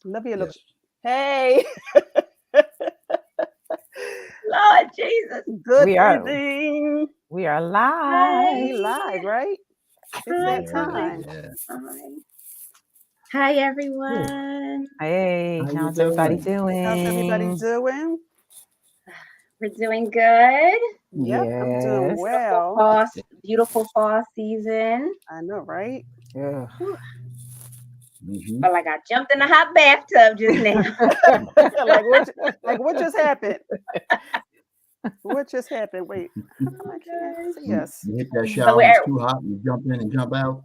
Olivia Yes. looks. Hey, Lord Jesus. good We are evening. we are Hi. live. We live, right? It's Hi. that Yeah. Hi. time. Yeah. Hi. Hi, Good. everyone. Hey, How you how's everybody doing? How's everybody doing? doing? We're doing good. Yep, I'm doing Yes. well. Beautiful fall season. I know, right? Ugh. Whew. Mm-hmm. Felt like I jumped in a hot bathtub just now. Like what just happened? What just happened? Wait, how come I can't Oh see You, us? you hit that gosh. So shower and it's too hot and you jump in and jump out.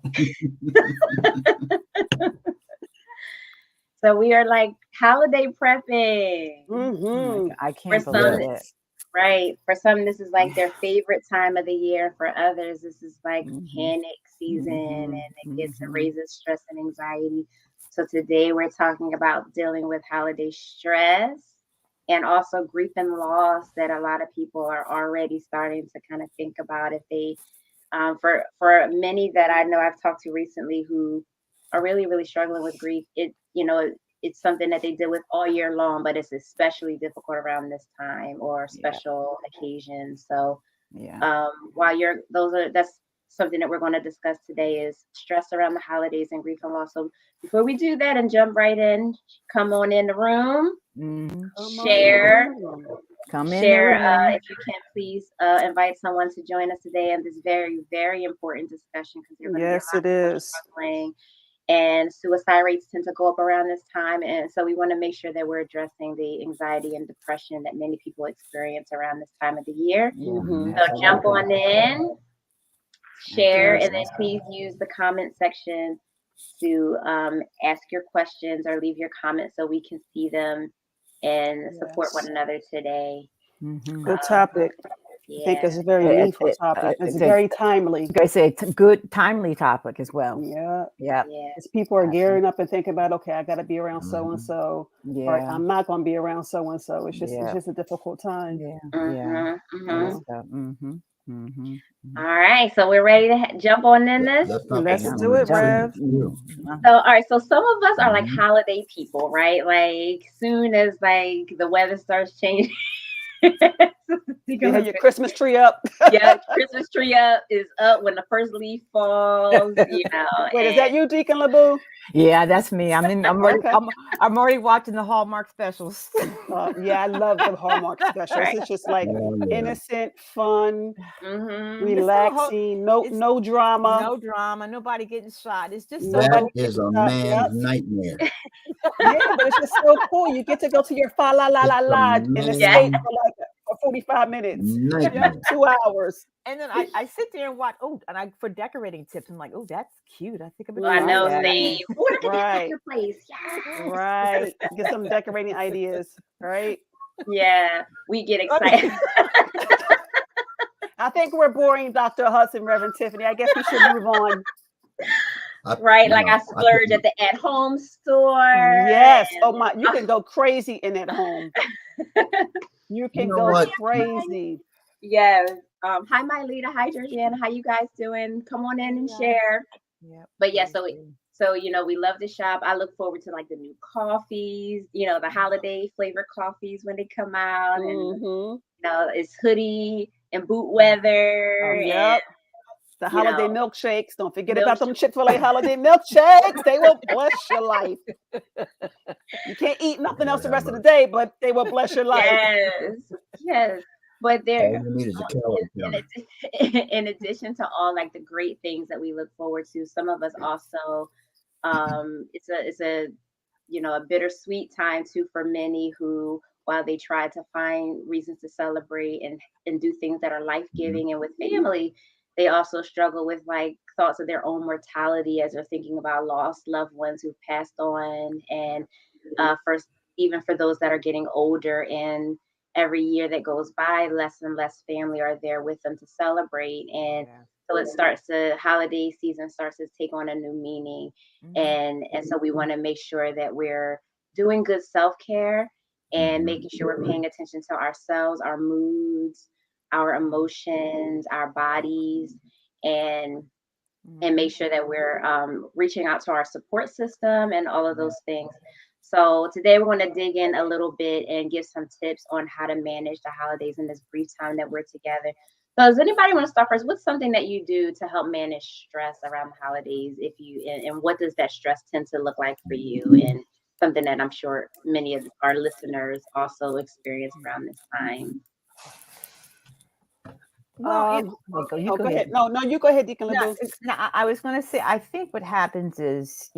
we are like holiday prepping. Oh my Mm-hmm. God, I For can't some, believe Yeah. it. right. For some, this is like their favorite time of the year. For others, this is like Mm-hmm. panic season Mm-hmm. and it gets and Mm-hmm. raises stress and anxiety. So today we're talking about dealing with holiday stress and also grief and loss that a lot of people are already starting to kind of think about if they for many that I know I've talked to recently who are really really struggling with grief, it's something that they deal with all year long, but it's especially difficult around this time or Yeah. special occasions. So Yeah. while you're those are that's something that we're going to discuss today is stress around the holidays and grief and loss. So before we do that and jump right in, come on in the room, Mm-hmm. Come on in the share room. Come in the room. if you can please invite someone to join us today in this very very important discussion because there are going to be a Yes, lot it of people is. struggling and suicide rates tend to go up around this time, and so we want to make sure that we're addressing the anxiety and depression that many people experience around this time of the year. Yeah, Mm-hmm. So jump absolutely. on in, share, and then Absolutely. please use the comment section to ask your questions or leave your comments so we can see them and support one Yes. another today. Mm-hmm. Good Um, topic. I think yeah, it's a very needful topic. It's It's a, very timely. I say it's a good, timely topic as well. Yeah. Yeah, yeah, As people are absolutely. gearing up and thinking about, okay, I got to be around so and Mm-hmm. so, or Yeah, I'm not going to be around so and so. It's yeah, just a difficult time. yeah, yeah. mm-hmm, You mm-hmm. Good know. stuff. Mm-hmm. Mm-hmm. All right, so we're ready to jump on in this. Let's talk Let's Yeah, about do one it, of the jump. Rev. things too. So, all right, so some of us are like Mm-hmm. holiday people, right? Like, soon as like the weather starts changing, You have your Christmas tree up. yeah, Christmas tree up is up when the first leaf falls, Wait, is and that you, Deacon LeBou? Yeah, that's me. Okay. I'm already watching the Hallmark specials. Yeah, I love the Hallmark specials. right. It's just like Oh yeah. innocent, fun, Mm-hmm. It's so relaxing, no it's no drama. no drama, nobody getting shot. It's just so That Nobody cool. is getting a shot. Yep. man's nightmare. Yeah, but it's just so cool. You get to go to your fa la la la It's a la and Yeah. escape man's for 45 minutes, Yeah. nightmare. 2 hours. And then I sit there and watch. Oh, and I for decorating tips. I'm like, oh, that's cute. I think I'm gonna I try know, Hmm. that. same. Oh, look at that Right, fireplace. Yes. right. Get some decorating ideas, right? Yeah, we get I excited. I think we're boring Dr. Hudson, Reverend Tiffany. I guess we should move on. Right, like I No, I think splurge at the at-home store Yes. Oh and my, you can go crazy in at home. You you can know go what. crazy. yes. Hi, Mylita. Hi, Georgiana. How you guys doing? Come on in Hey and guys. share. Yep. But yeah, Praise so be. we love to shop. I look forward to like the new coffees, the holiday flavored coffees when they come out, and Hmm. it's hoodie and boot Yeah. weather, Oh and Yep. The you holiday know, milkshakes. Don't forget milk. about them Chick-fil-A holiday milkshakes. They will bless your life. You can't eat nothing else Lord the have rest of the mercy. day, but they will bless your life. Yes, yes. But All there, you need is a calorie counter. in addition to all like the great things that we look forward to, some of us also, it's a a bittersweet time too for many who, while they try to find reasons to celebrate and do things that are life Mhm. giving and with family, they also struggle with like thoughts of their own mortality as they're thinking about lost loved ones who've passed on, and first even for those that are getting older and every year that goes by, less and less family are there with them to celebrate. And Yeah. so the holiday season starts to take on a new meaning. Mm-hmm. And so we want to make sure that we're doing good self-care and Mhm. making sure we're paying attention to ourselves, our moods, our emotions, our bodies, and Mm-hmm. make sure that we're reaching out to our support system and all of those things. So today we're going to dig in a little bit and give some tips on how to manage the holidays in this brief time that we're together. So does anybody want to start first? What's something that you do to help manage stress around the holidays? If you and what does that stress tend to look like for you? And something that I'm sure many of our listeners also experience around this time. Well, you go ahead. No, you go ahead, Deacon No, LeBeau. I was going to say, I think what happens is,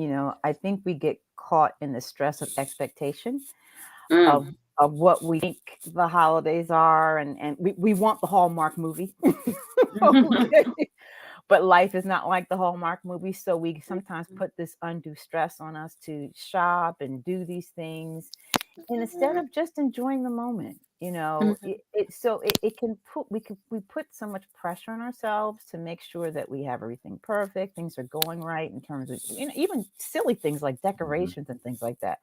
I think we get caught in the stress of expectation of Mm. of what we think the holidays are, and we want the Hallmark movie. But life is not like the Hallmark movie, so we sometimes put this undue stress on us to shop and do these things, and instead of just enjoying the moment, it can put we put so much pressure on ourselves to make sure that we have everything perfect, things are going right in terms of even silly things like decorations and things like that.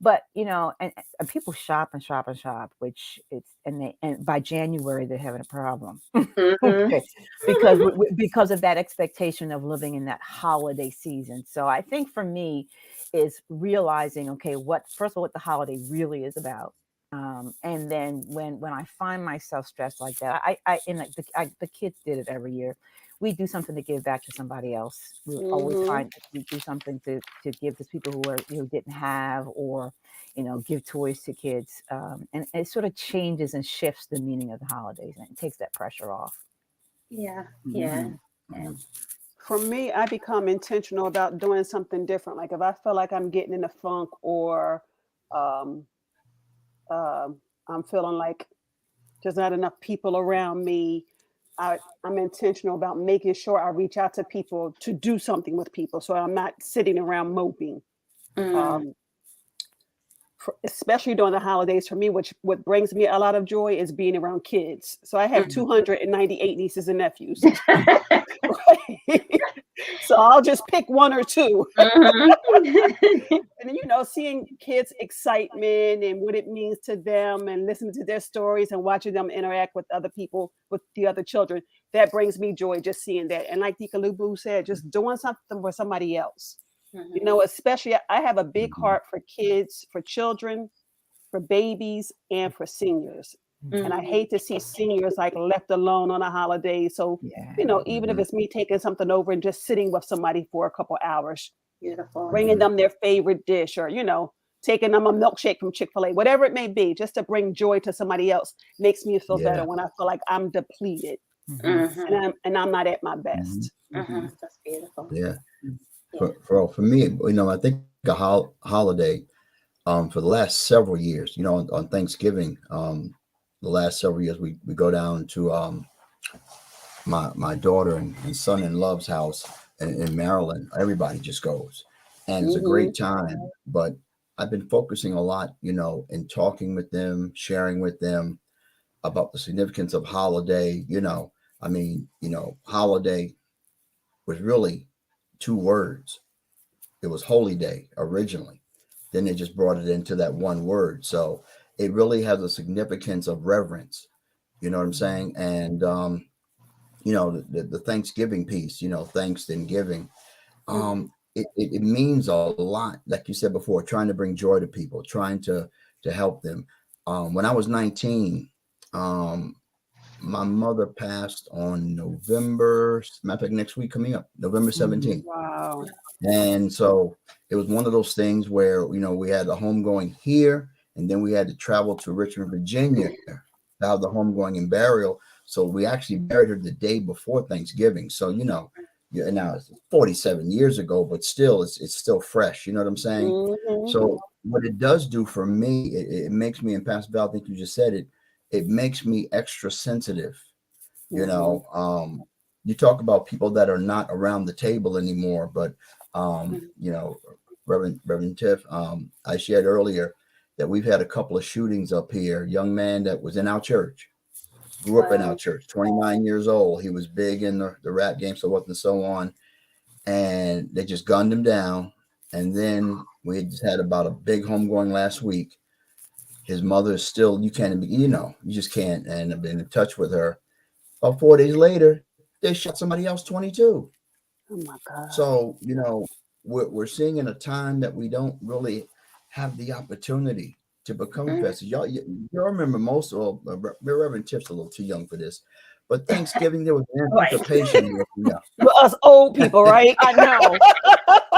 But and people shop and shop and shop, which it's and by January they're having a problem. Mhm. Okay, because of that expectation of living in that holiday season. So I think for me is realizing, okay, what first of all what the holiday really is about. And then when I find myself stressed like that, the kids did it every year. We do something to give back to somebody else. We always Mhm. find we do something to give to people who didn't have, or give toys to kids. And it sort of changes and shifts the meaning of the holidays, and it takes that pressure off. Yeah. Yeah. Mhm. Yeah. For me, I become intentional about doing something different. Like if I feel like I'm getting in a funk, or um, I'm feeling like there's not enough people around me, I'm intentional about making sure I reach out to people to do something with people. So I'm not sitting around moping. Mm. Um, Especially during the holidays for me, which what brings me a lot of joy is being around kids. So I have Mhm. 298 nieces and nephews. So I'll just pick one or two. Mhm. And seeing kids' excitement and what it means to them, and listening to their stories and watching them interact with other people, with the other children, that brings me joy, just seeing that. And like Dika Lubu said, just doing something for somebody else. Mhm. Especially I have a big Mhm. heart for kids, for children, for babies, and for seniors. And I Mhm. hate to see seniors like left alone on a holiday. So, Yeah. even if Mhm. it's me taking something over and just sitting with somebody for a couple hours, Beautiful. bringing Mhm. them their favorite dish, or, taking them a milkshake from Chick-fil-A, whatever it may be, just to bring joy to somebody else makes me feel better Yeah. when I feel like I'm depleted Mhm. Mhm. and I'm not at my Mhm. best. Mhm. That's beautiful. Yeah. Yeah. For me, I think a holiday for the last several years, on Thanksgiving, the last several years, we go down to my daughter and son in law's house in Maryland. Everybody just goes, and it's a Hmm. great time. But I've been focusing a lot, and talking with them, sharing with them about the significance of holiday. Holiday was really two words. It was holy day originally. Then they just brought it into that one word. So it really has a significance of reverence. You know what I'm saying? And the Thanksgiving piece, thanks and giving. Mhm. It means a lot, like you said before, trying to bring joy to people, trying to help them. When I was 19, um, my mother passed on November, matter of fact, next week coming up, November Mhm. 17th. Wow. And so it was one of those things where, we had the homegoing here, and then we had to travel to Richmond, Virginia to have the homegoing and burial. So we actually buried her the day before Thanksgiving. So, yeah, now it's 47 years ago, but still, it's still fresh. You know what I'm saying? Hmm. So what it does do for me, it makes me, and Pastor Val, I think you just said it, it makes me extra sensitive. you Hmm. know um you talk about people that are not around the table anymore, but Mhm. Reverend Tiff, I shared earlier that we've had a couple of shootings up here. Young man that was in our church, grew up in our Wow. church, 29 years old. He was big in the rap game, so forth and so on, and they just gunned him down. And then we just had about a big homegoing last week. His mother is still, you can't, you just can't, and I've been in touch with her. About 4 days later, they shot somebody else 22. Oh my God. So, we're seeing in a time that we don't really have the opportunity to become pastors. Y'all remember most of Reverend Tiff's a little too young for this, but Thanksgiving there was Right. anticipation. For us old people, right? I know.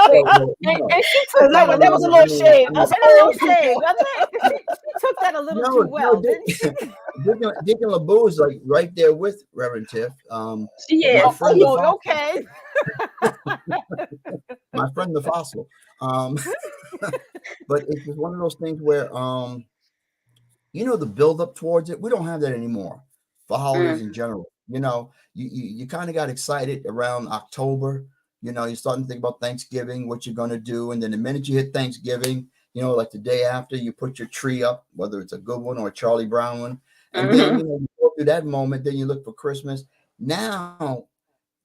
And she So took that was a little shade. Us and a little old shade, people. wasn't it? She took that a little too well, didn't she? Deacon LeBeau is like right there with Reverend Tiff. She My is. friend, the Oh, fossil, okay. my friend the fossil. But it's just one of those things where the build up towards it. We don't have that anymore for holidays in general. You kind of got excited around October. You're starting to think about Thanksgiving, what you're going to do. And then the minute you hit Thanksgiving, like the day after, you put your tree up, whether it's a good one or a Charlie Brown one. And then, you go through that moment, then you look for Christmas. Now,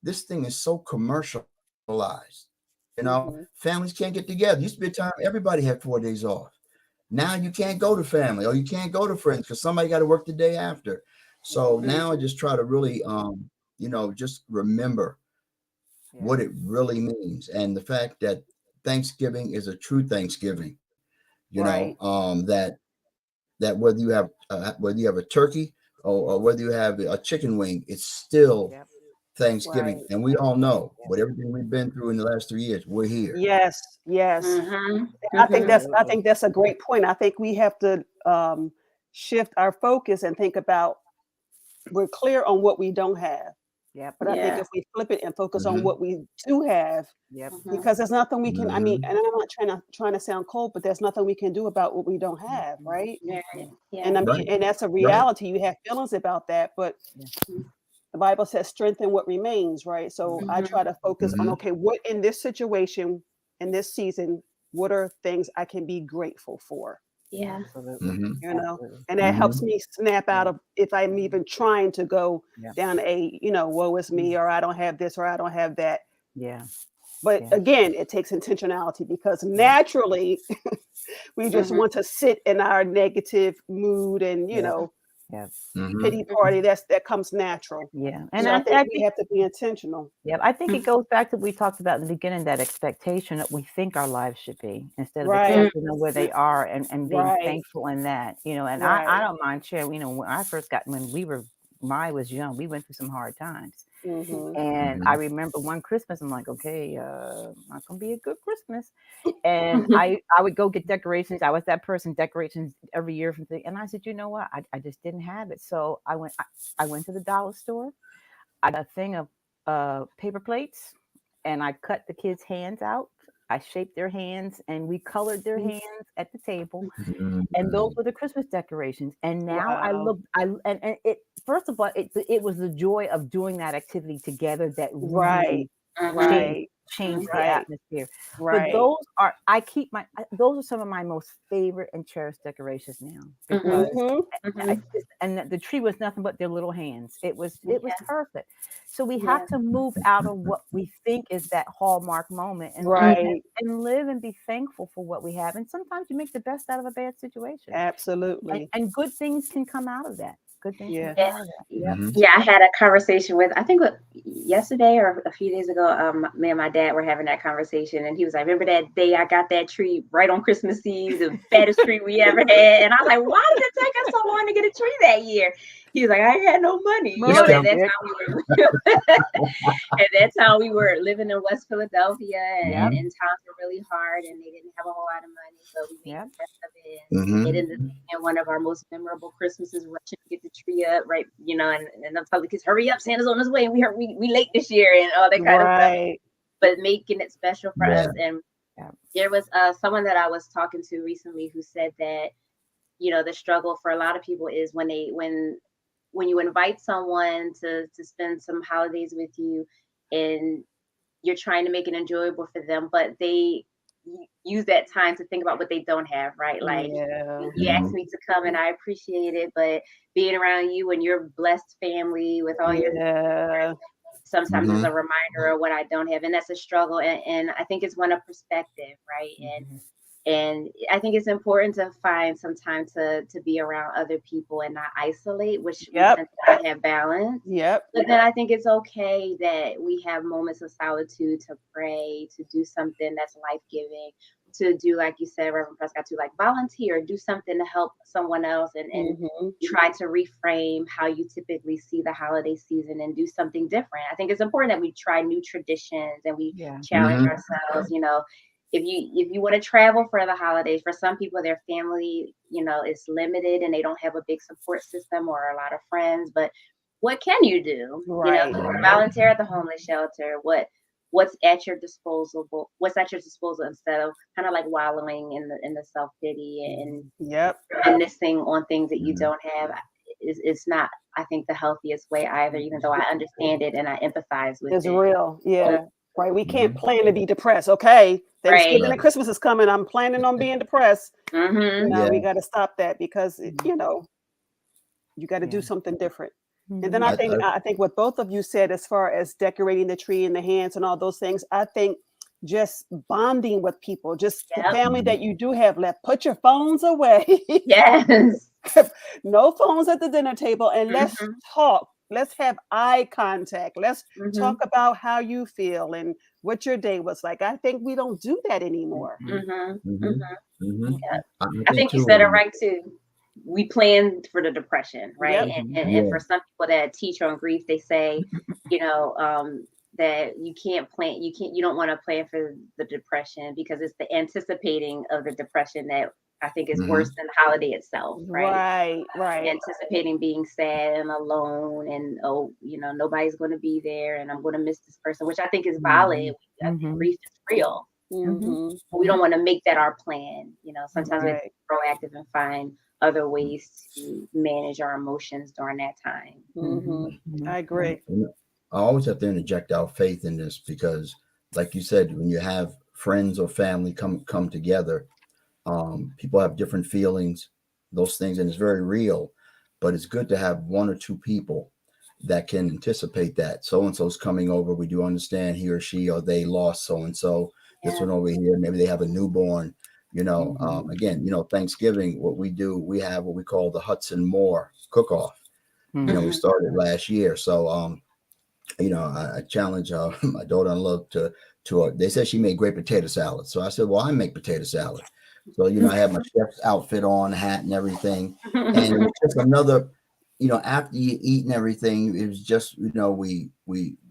this thing is so commercialized. Families can't get together. Used to be a time everybody had 4 days off. Now you can't go to family or you can't go to friends because somebody got to work the day after. So now I just try to really, just remember what it really means, and the fact that Thanksgiving is a true Thanksgiving. Right. That whether you have a turkey or whether you have a chicken wing, it's still Thanksgiving, Right. and we all know with everything we've been through in the last 3 years, we're here. Yes. I think that's a great point. I think we have to shift our focus and think about, we're clear on what we don't have. Yep. But I think if we flip it and focus on what we do have, Yep. because there's nothing we can. I mean, and I'm not trying to sound cold, but there's nothing we can do about what we don't have, right? And I mean, Right. and that's a Right. reality. You have feelings about that, but the Bible says strengthen what remains, right? So I try to focus on, okay, what in this situation, in this season, what are things I can be grateful for? Absolutely. Absolutely. And that helps me snap out of, if I'm even trying to go down a, woe is me, or I don't have this, or I don't have that. Yeah. But again, it takes intentionality, because naturally we just want to sit in our negative mood and, pity party. That comes natural. Yeah. So And I I think we think, have to be intentional. I think it goes back to what we talked about in the beginning, that expectation that we think our lives should be, instead of Right. accepting them where they are and being Right. thankful in that, and I Right. don't mind sharing, when I first when I was young, we went through some hard times. And I remember one Christmas, I'm like, okay, not gonna be a good Christmas. And I would go get decorations. I was that person, decorations every year from thing. And I said, you know what? I just didn't have it. So I went to the dollar store. I got a thing of paper plates, and I cut the kids' hands out. I shaped their hands, and we colored their hands at the table. And those were the Christmas decorations. And now I Wow. look, and it, first of all, it was the joy of doing that activity together that Right. really Right. changed the Right. atmosphere. But Right. those are some of my most favorite and cherished decorations now, because and the tree was nothing but their little hands. It was perfect. So we have to move out of what we think is that hallmark moment, Right. and live and be thankful for what we have. And sometimes you make the best out of a bad situation. Absolutely. And good things can come out of that. Good things can Yeah. come out of that. Yep. Yeah, I had a conversation with, I think yesterday or a few days ago, me and my dad were having that conversation, and he was like, remember that day I got that tree right on Christmas Eve, the fattest tree we ever had? And I was like, why did it take us so long to get a tree that year? He was like, I ain't had no money. That's how we were. And that's how we were living in West Philadelphia, and times were really hard, and they didn't have a whole lot of money, so we made the best of it. And it ended up being one of our most memorable Christmases, rushing to get the tree up, right? And I'm telling the kids, hurry up, Santa's on his way. We late this year, and all that kind of stuff. But making it special for us. And there was someone that I was talking to recently who said that, the struggle for a lot of people is when you invite someone to spend some holidays with you, and you're trying to make it enjoyable for them, but they use that time to think about what they don't have, right? Like, you asked me to come and I appreciate it, but being around you and your blessed family with all your sometimes is a reminder of what I don't have. And that's a struggle. And I think it's one of perspective, right? And I think it's important to find some time to be around other people and not isolate, which we tend to not have balance. But then I think it's okay that we have moments of solitude to pray, to do something that's life-giving, to do, like you said, Reverend Prescott, to like volunteer, do something to help someone else, and try to reframe how you typically see the holiday season and do something different. I think it's important that we try new traditions and we challenge ourselves. You know, if you want to travel for the holidays, for some people, their family, you know, is limited and they don't have a big support system or a lot of friends, but what can you do? Right. You know, volunteer at the homeless shelter. What's at your disposal? What's at your disposal instead of kind of like wallowing in the self pity and reminiscing on things that you don't have. It's not, I think, the healthiest way either. Even though I understand it and I empathize with It's it. real. Yeah. Right. We can't plan to be depressed. Okay. Thanksgiving and Christmas is coming. I'm planning on being depressed. No, we got to stop that because you know, you got to do something different. And then I think what both of you said, as far as decorating the tree and the hands and all those things, I think just bonding with people, just the family that you do have left, put your phones away. Yes. No phones at the dinner table, and let's talk. Let's have eye contact. Let's talk about how you feel and what your day was like. I think we don't do that anymore. I think you said it right too. We plan for the depression, right? And for some people that teach on grief, they say, you know, that you don't want to plan for the depression because it's the anticipating of the depression that I think is worse than the holiday itself, right? Right. Anticipating being sad and alone and, oh, you know, nobody's going to be there and I'm going to miss this person, which I think is valid. I think grief is real. We don't want to make that our plan. You know, sometimes we have to be proactive and find other ways to manage our emotions during that time. I agree. I always have to interject our faith in this because, like you said, when you have friends or family come together, people have different feelings, those things, and it's very real. But it's good to have one or two people that can anticipate that so-and-so's coming over. We do understand he or she or they lost so-and-so. This one over here, maybe they have a newborn. You know, again, you know, Thanksgiving, what we do, we have what we call the Hudson Moore cook-off. You know, we started last year. So, you know, I challenge my daughter-in-law to they said she made great potato salad. So I said, well, I make potato salad. So, you know, I have my chef's outfit on, hat and everything. And it was just another, you know, after you eat and everything, it was just, you know, we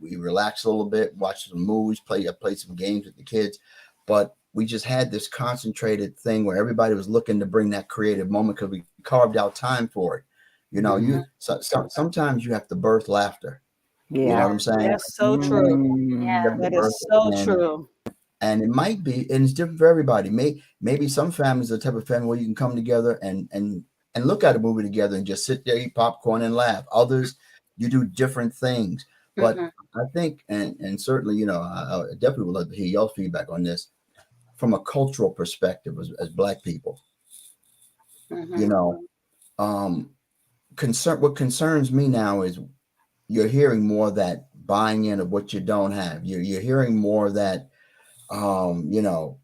relaxed a little bit, watched some movies, played some games with the kids. But we just had this concentrated thing where everybody was looking to bring that creative moment because we carved out time for it. You know, sometimes you have to birth laughter. You know what I'm saying? That's so true. That is so true. And it might be, and it's different for everybody. Maybe some families are the type of family where you can come together and look at a movie together and just sit there, eat popcorn and laugh. Others, you do different things. But I think, and certainly, you know, I definitely would love to hear y'all's feedback on this from a cultural perspective as Black people. You know, what concerns me now is you're hearing more of that buying in of what you don't have. You're hearing more of that, you know,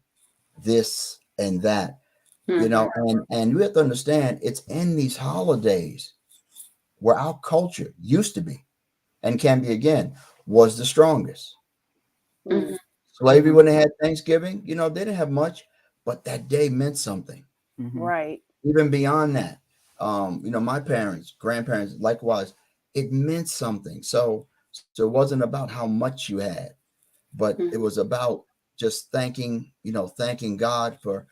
this and that, you know, and you have to understand it's in these holidays where our culture used to be and can be again was the strongest. Slavery, when they had Thanksgiving, you know, they didn't have much, but that day meant something. Right. Even beyond that, you know, my parents, grandparents, likewise, it meant something. So it wasn't about how much you had, but it was about just thanking God for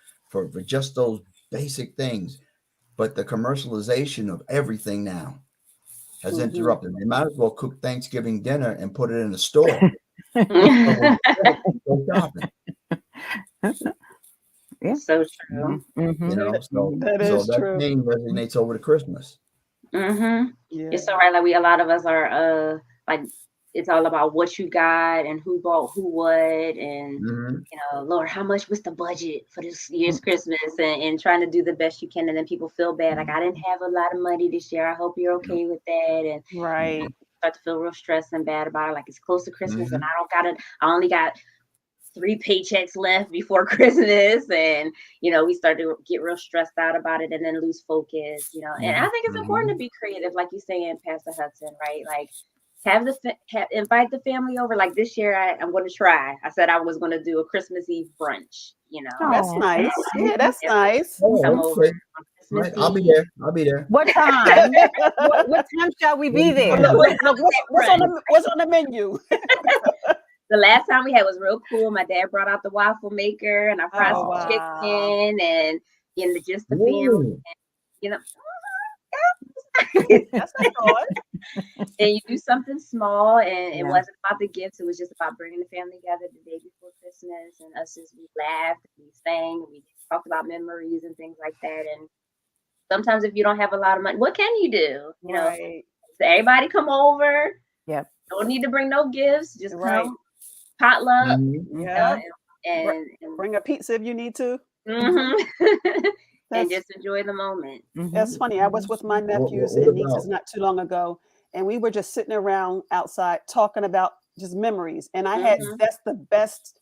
just those basic things. But the commercialization of everything now has interrupted. They might as well cook Thanksgiving dinner and put it in the store. Go shopping. So true. You know, that that name resonates over to Christmas. It's so right. Like a lot of us are like, it's all about what you got and who bought who what, and you know, Lord, how much was the budget for this year's Christmas, and trying to do the best you can, and then people feel bad, like I didn't have a lot of money this year. I hope you're okay with that, and right. Start to feel real stressed and bad about it. Like it's close to Christmas, and I only got 3 paychecks left before Christmas, and you know, we start to get real stressed out about it and then lose focus, you know. And I think it's important to be creative, like you saying, Pastor Hudson, right? Like invite the family over. Like this year, I'm going to try. I said I was going to do a Christmas Eve brunch. That's Oh, nice. Yeah, that's Everybody nice. Oh, come over okay. on Christmas Right. I'll be Eve. there. I'll be there. what time? What time shall we be Look, there? look, what's on the menu? The last time we had was real cool. My dad brought out the waffle maker and I fried Oh, some wow. chicken and just the family. Ooh. You know, That's a thought. and you do something small, and it Yeah. wasn't about the gifts. It was just about bringing the family together the day before Christmas, and us just we laughed, we sang, we talked about memories and things like that. And sometimes if you don't have a lot of money, what can you do? Right. So everybody come over. Yep. Don't need to bring no gifts. Just Right. come potluck. Mhm. Yeah. And Bring a pizza if you need to. mhm. That's, and just enjoy the moment. that's funny. I was with my nephews What and nieces about? not too long ago, and we were just sitting around outside talking about just memories. And I had Mhm. that's the best,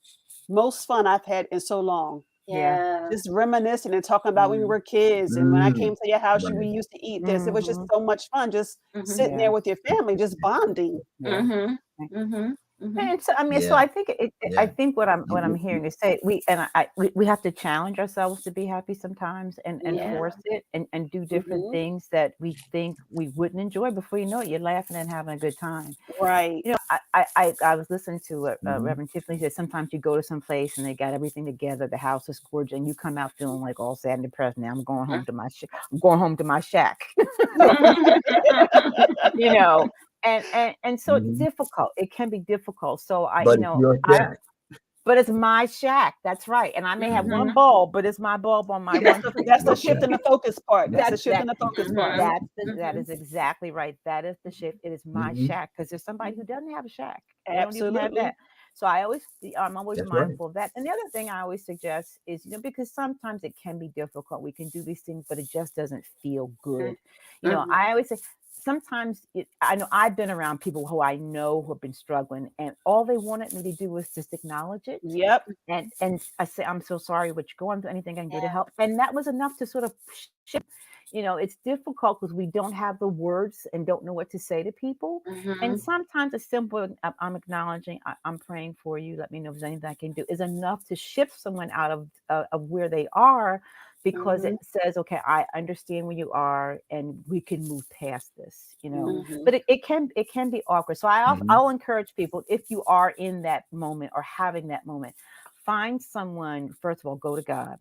most fun I've had in so long. Yeah. Just reminiscing and talking about when we Mm. were kids, and when I came to your house, we Right. used to eat this. It was just Mhm. so much fun, just Mhm. sitting Yeah. there with your family, just bonding. Yeah. Mhm. Mhm. Mhm. And so, I mean, so Yeah. I think I Yeah. think what I'm You- hearing is say we have to challenge ourselves to be happy sometimes and Yeah. force it and do different Mhm. things that we think we wouldn't enjoy. Before you know it, you're laughing and having a good time. Right. You know, I was listening to what Mhm. Reverend Tiffany said. Sometimes you go to some place and they got everything together. The house is gorgeous, and you come out feeling like all sad and depressed. Now I'm going home to my I'm going home to my shack. You know, and so it's Mhm. difficult. It can be difficult. So But it's your shack. but it's my shack. That's right. And I may have one Mhm. bulb, but it's my bulb on my one tree. That's the That's shift right. in the focus part. That's the That's shift that. in the focus part. Mhm. That is exactly right. That is the shift. It is my Mhm. shack because there's somebody who doesn't have a shack. They don't even have Absolutely. that. So I'm always That's right. mindful of that. And the other thing I always suggest is, because sometimes it can be difficult. We can do these things, but it just doesn't feel good. Mhm. I always say sometimes I know I've been around people who I know who have been struggling, and all they wanted me to do was just acknowledge it Yep. and I say, I'm so sorry what you're going through, anything I can do to Yeah. help. And that was enough to sort of shift. It's difficult because we don't have the words and don't know what to say to people. And Mhm. sometimes a simple, I'm acknowledging, I'm praying for you. Let me know if there's anything I can do is enough to shift someone out of where they are, because it Mhm. says, okay, I understand where you are and we can move past this. Mhm. But it can be awkward. So Mhm. I'll encourage people, if you are in that moment or having that moment, find someone. First of all, go to God,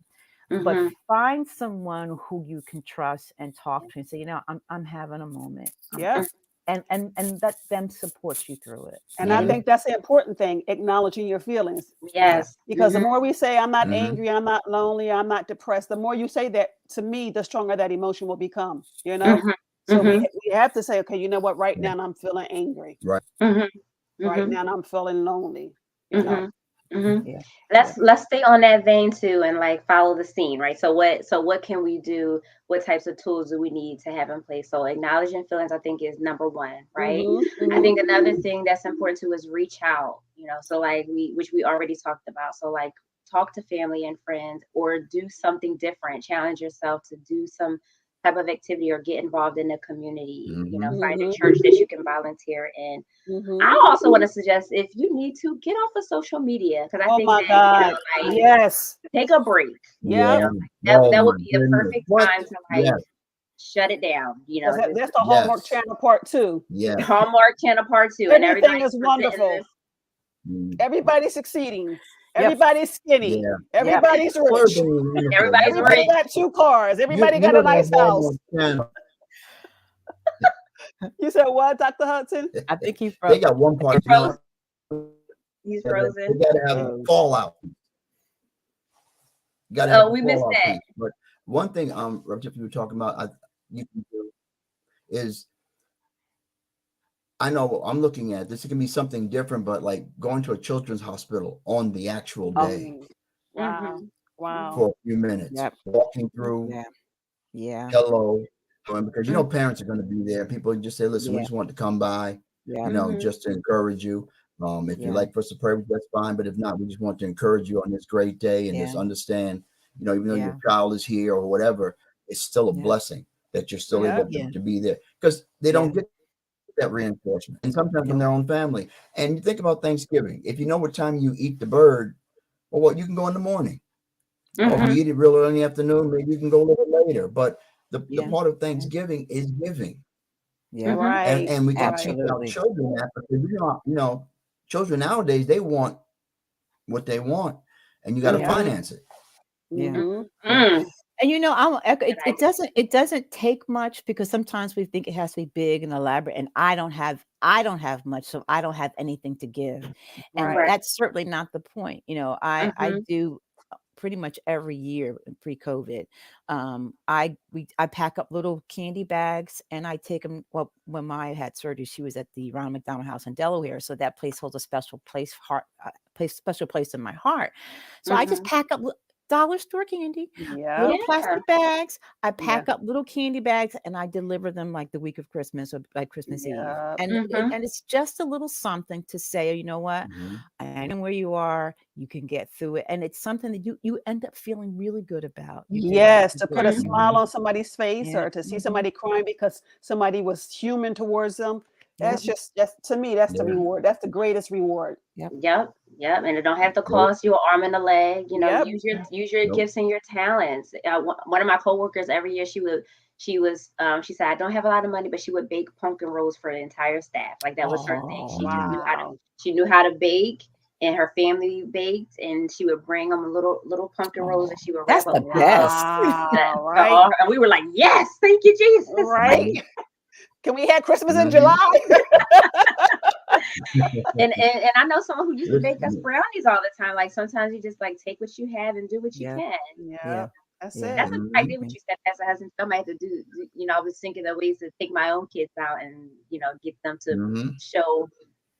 but Mhm. find someone who you can trust and talk to and say, I'm having a moment. Yep. And let them support you through it. And I Mhm. think that's the important thing, acknowledging your feelings. Yeah. Yes. Because the Mhm. more we say, I'm not Mhm. angry, I'm not lonely, I'm not depressed, the more you say that to me, the stronger that emotion will become, you know? Mhm. So Mhm. we have to say, okay, you know what? Right Yeah. now I'm feeling angry. Right. Mhm. Right Mhm. now I'm feeling lonely, you know? Mhm. Mhm. Yeah. Yeah. Let's stay on that vein too, and like follow the scene, right? So what can we do? What types of tools do we need to have in place? So acknowledging feelings, I think, is number one, right? Mhm. I Mhm. think another thing that's important too is reach out, so like which we already talked about. So like talk to family and friends or do something different, challenge yourself to do some type of activity or get involved in the community, Mhm. find a Mhm. church that you can volunteer in. Mhm. I also want to suggest if you need to get off of social media because I Oh think my that God. like Yes. take a break. Yeah. Yeah. That Oh that my would be a goodness. perfect What? time to like Yes. shut it down. Just That's the Hallmark Yes. Channel part 2. Yes. Hallmark Channel Part 2, and Everything everybody's is presenting wonderful. this. Mm. Everybody's succeeding. Yep. Everybody's skinny. Yeah. Yep. Everybody's rich. Everything is wonderful. Everybody's Everybody rich. got 2 cars. Everybody You got a know that nice house. Hallmark Channel. You said what, Dr. Hudson? I think he They froze. got one part. Frozen. They He's frozen. got to have a Froze. fallout. You got to have Oh, a we missed fallout that. piece. But one thing, Rev, you were talking about, you can do is, I know I'm looking at this. It can be something different, but like going to a children's hospital on the actual Oh, day Wow. Mhm. Wow. for a few minutes, yep. walking through, Yeah. Yeah. hello, because Mhm. parents are going to be there. People just say, "Listen, we Yeah. just want to come by, Yeah. Mhm. just to encourage you. If you Yeah. like for us to pray, that's fine. But if not, we just want to encourage you on this great day and Yeah. just understand, even though Yeah. your child is here or whatever, it's still a Yeah. blessing that you're still Yeah. able Yeah. to be there because they don't Yeah. get that reinforcement, and sometimes from their own family. And you think about Thanksgiving. If you know what time you eat the bird, well, what you can go in the morning. Or if Mhm. you eat it real early in the afternoon, maybe you can go a little later. But the Yeah. part of Thanksgiving is giving. Yeah. Mhm. Right. And we can Right. teach our Absolutely. children that, because children nowadays, they want what they want, and you got to Yeah. Mhm. finance it. Yeah. Mhm. Yeah. Mm. And I'm echo Good it doesn't take much, because sometimes we think it has to be big and elaborate, and I don't have much, so I don't have anything to give. And Right. Right. that's certainly not the point. I Mhm. do pretty much every year pre-COVID. I pack up little candy bags and I take them. Well, when Maya had surgery, she was at the Ronald McDonald House in Delaware, so that place holds a special place in my heart. So I just Mhm. pack up dollar store candy, Yeah. little Yeah. plastic bags. I Yeah. pack up little candy bags and I deliver them like the week of Christmas or like Christmas Eve. Yeah. Mhm. And it's just a little something to say, you know what? Mhm. I know where you are. You can get through it, and it's something that you end up feeling really good about. You do. Yes, You to put do. a Mhm. smile Mhm. on somebody's face Yeah. or to see Mhm. somebody crying because somebody was human towards them. Yep. That's to me, that's the Yeah. reward. That's the greatest reward. Yep. Yep. Yep. And it don't have to Nope. cost you an arm and a leg. Yep. Use your Nope. gifts and your talents. One of my coworkers every year she said, I don't have a lot of money, but she would bake pumpkin rolls for the entire staff. Like that was her thing. Oh, She just knew how to Wow. she knew how to bake, and her family baked, and she would bring them little pumpkin rolls, oh, and she would wrap that's up the gifts best. Wow. for Right. all her. And we were like, yes, thank you, Jesus. Right. Mhm. Can we have Christmas in Mhm. July? And I know someone who used to bake us Listen, brownies all the time. Like sometimes you just like take what you have and do what you Yeah. can. Yeah. Yeah. That's Yeah. That's it. a good idea mhm. what you said, Pastor Husband. I might have to do. I was thinking of ways to take my own kids out and get them to Mhm. show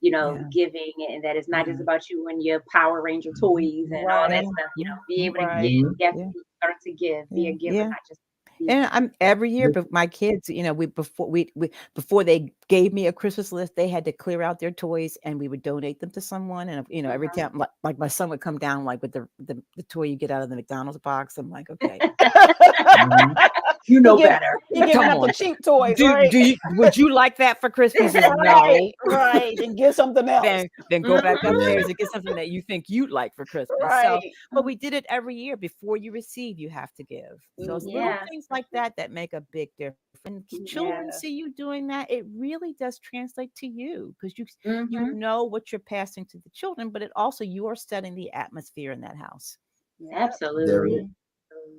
Yeah. giving, and that it's not just Yeah. about you and your Power Ranger Mhm. toys and all Yeah. that Right. stuff. Yeah. Be Yeah. able to Right. give. Mhm. You have Yeah. to learn to give. Be Yeah. a giver, Yeah. not just be. And I'm every year, Listen, but my kids, before they gave me a Christmas list, they had to clear out their toys and we would donate them to someone. And every Mhm. time, like my son would come down like with the toy you get out of the McDonald's box. I'm like, okay, mhm. You He know give better. he giving come up the on. cheap toys, right? Would you like that for Christmas? He says Right. no. Right. And get something else. Then go back Mhm. Yeah. upstairs and get something that you think you'd like for Christmas. So, Right. but we did it every year. Before you receive, you have to give. So it's little Mhm. Yeah. things like that make a big difference. And children Yeah. see you doing that, it really does translate to you, because you Mhm. know what you're passing to the children, but it also you are setting the atmosphere in that house. Yeah. There is, Absolutely.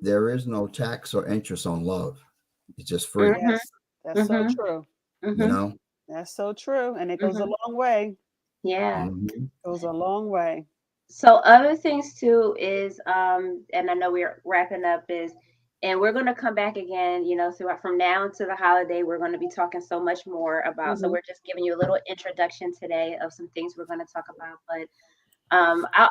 Mhm. no tax or interest on love. It's just free, Mhm. Yes. That's so Mhm. true. you Mhm. know? That's so true. And it goes a Mhm. long way. Yeah. Mhm. Goes a long way. So other things too is and I know we're wrapping up is and we're going to come back again, throughout from now to the holiday. We're going to be talking so much more about. So Mhm. we're just giving you a little introduction today of some things we're going to talk about. But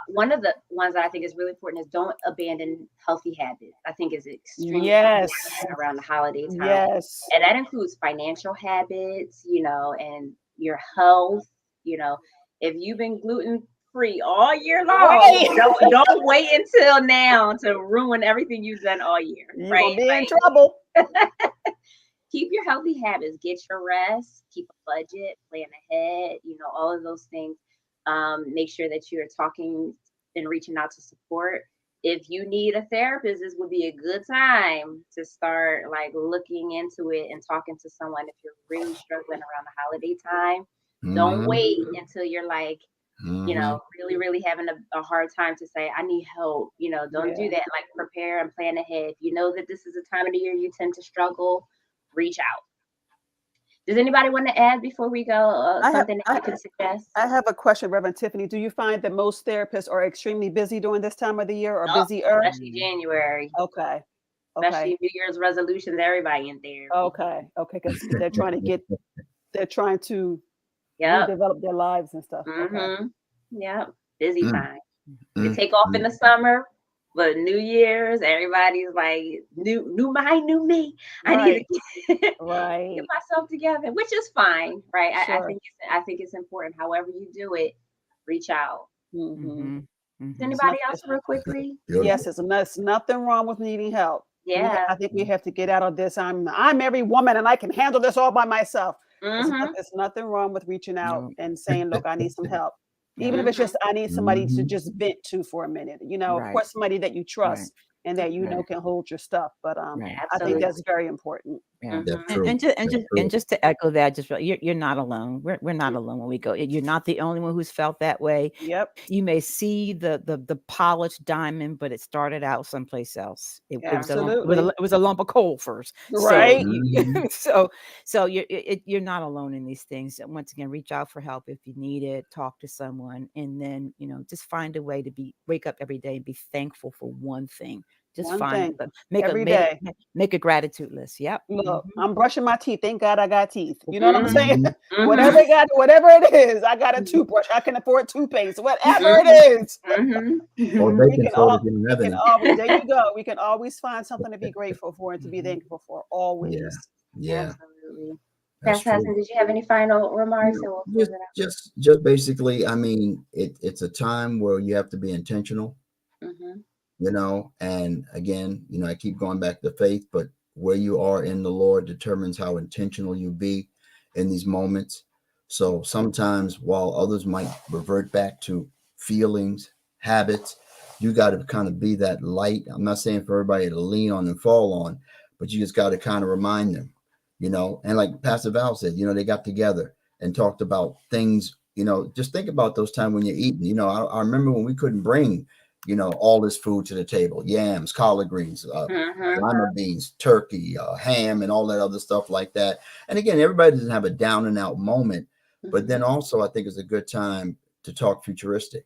one of the ones that I think is really important is don't abandon healthy habits. I think is extremely Yes. important around the holiday time, Yes. and that includes financial habits, and your health. You know, if you've been gluten free all year long, Right. don't wait until now to ruin everything you've done all year, You're right? gonna be in Like trouble. keep your healthy habits, get your rest, keep a budget, plan ahead, all of those things. Make sure that you're talking and reaching out to support. If you need a therapist, this would be a good time to start like looking into it and talking to someone if you're really struggling around the holiday time. Don't Mhm. wait until you're like, Mhm. really, really having a hard time to say, I need help. Don't do Yeah. that. Like prepare and plan ahead. If you know that this is a time of the year you tend to struggle, reach out. Does anybody want to add before we go? I have Something that I, you can suggest? I have a question, Reverend Tiffany. Do you find that most therapists are extremely busy during this time of the year or Oh, busier? especially January, Okay. Okay. especially New Year's resolutions. Everybody in therapy. Okay. Okay. Because they're trying to Yep. redevelop their lives and stuff. Okay. Mm-hmm. Yep. Busy Mm, time. You mm, take off in mm. the summer, but New Year's, everybody's like, new mind, new me. I need Right. to get Right. myself together, which is fine, right? I Sure. think it's important. However you do it, reach out. Hmm. Mhm. Is Mhm. It's anybody not. else real quickly? Yes, Beautiful. there's nothing wrong with needing help. Yeah. I think we have to get out of this. I'm every woman and I can handle this all by myself. There's nothing wrong with reaching out No. and saying, look, I need some help. Even Yeah. if it's just, I need somebody to Mhm. just vent to for a minute, of Right. course, somebody that you Right. trust and that Right. can hold your stuff. But Right. I think Absolutely. that's very important. Yeah. That's Mhm. true. And just and That's just true. and just to echo that, just you're not alone. We're not alone when we go. You're not the only one who's felt that way. Yep. You may see the polished diamond, but it started out someplace else. It was Absolutely. a lump of coal first. So Right. Mhm. so you're not alone in these things. And once again, reach out for help if you need it. Talk to someone, and then just find a way to wake up every day and be thankful for one thing. Just One thing make every day. a gratitude list. Yep. Look, Mhm. I'm brushing my teeth. Thank God I got teeth. You know what I'm saying? Mhm. Whatever it is, I got a toothbrush. I can afford toothpaste. Whatever it is, Or we baking can soda all if you don't we have can any. always there you go. We can always find something to be grateful for and to be thankful for. Yeah. Always. Yeah. Absolutely. That's Pastor true. Hudson, did you have any final remarks, and we'll close Just, it out? just basically, I mean, it's a time where you have to be intentional, Mhm. and again, I keep going back to faith, but where you are in the Lord determines how intentional you be in these moments. So sometimes while others might revert back to feelings, habits, you got to kind of be that light. I'm not saying for everybody to lean on and fall on, but you just got to kind of remind them, and like Pastor Val said, they got together and talked about things, just think about those times when you're eating. I remember when we couldn't bring all this food to the table: yams, collard greens, lima beans, turkey, ham, and all that other stuff like that. And again, everybody doesn't have a down and out moment, but then also I think it's a good time to talk futuristic.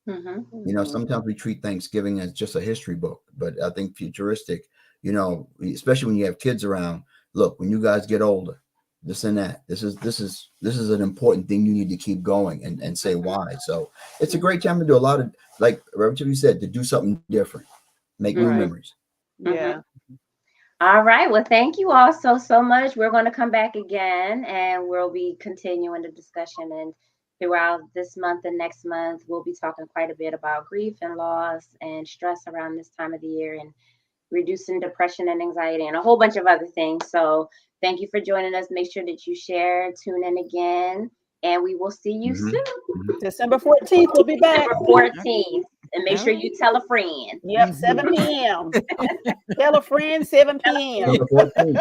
Sometimes we treat Thanksgiving as just a history book, but I think futuristic, especially when you have kids around. Look, when you guys get older, this and that, this is an important thing you need to keep going and say why. So it's a great time to do a lot of, like Reverend Tiffany said, to do something different, make new Right. memories. Yeah. All right. Well, thank you all so much. We're going to come back again, and we'll be continuing the discussion. And throughout this month and next month, we'll be talking quite a bit about grief and loss and stress around this time of the year, and reducing depression and anxiety, and a whole bunch of other things. So thank you for joining us. Make sure that you share, tune in again, and we will see you soon. December 14th, we'll be back. December 14th. And make sure you tell a friend. Yep, 7 p.m. Tell a friend, 7 p.m. Number 14.